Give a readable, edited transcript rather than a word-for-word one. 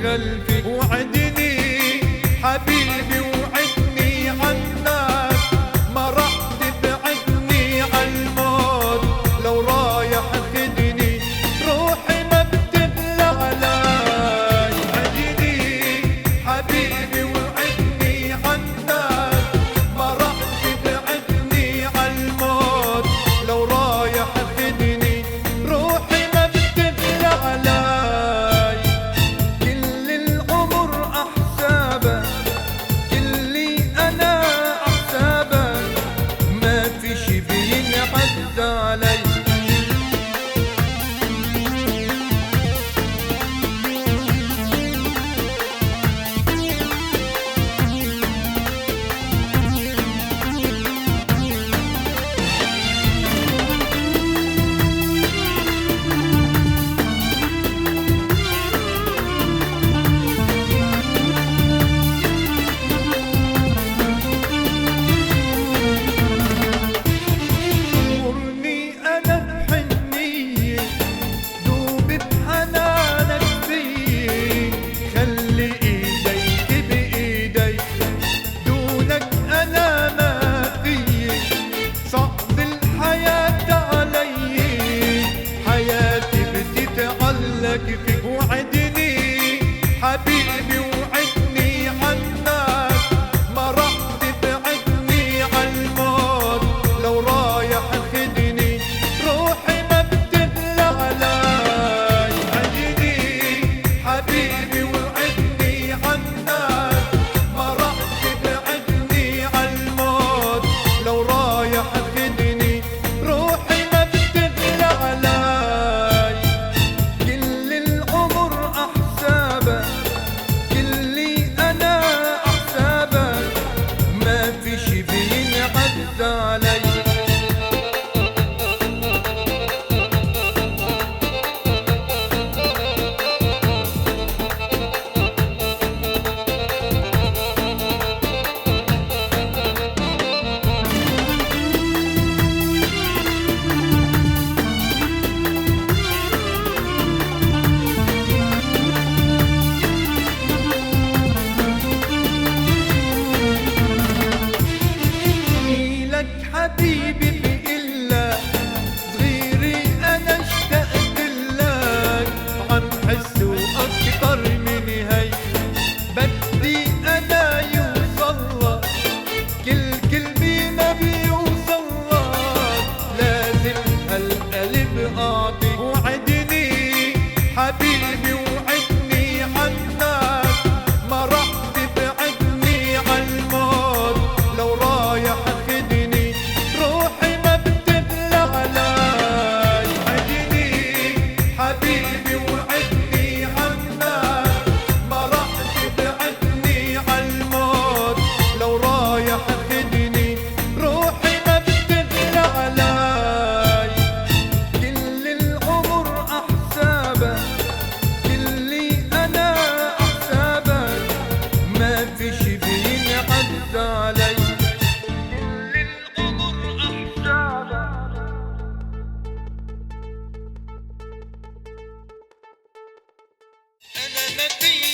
قلبي وعدني حبيبي وعدني عنك، ما راح تبعدني عالموت، لو رايح خدني روحي ما بتبلى علي. عدني حبيبي وعدني عنك، ما راح تبعدني عالموت، لو رايح خدني روحي ما بتبلى علي. فيك وعدني حبيبي وعدني عنك، ما راح تبعدني عالموت، لو رايح خدني روحي ما بتبلى علي. عدني حبيبي وعدني عنك، ما راح تبعدني عالموت، لو رايح خدني روحي ما بتبلى علي. حبيبي بإلا صغيري أنا اشتقت لك، عم حس وأكتر من هي بدي أنا يوصلك، كل كلمة ما بيوصلك، لازم هالقلب أعطي. وعدني حبيبي وعدني عنك، ما راح تبعدني عالموت، لو رايح خدني روحي ما بتبلى علي. عدني حبيبي وعدني عنك، ما راح تبعدني عالموت، لو رايح خدني روحي ما بتبلى علي. كل العمر أحسابك، كلي أنا أحسابك، ما فيش بينعد علي. ناديلك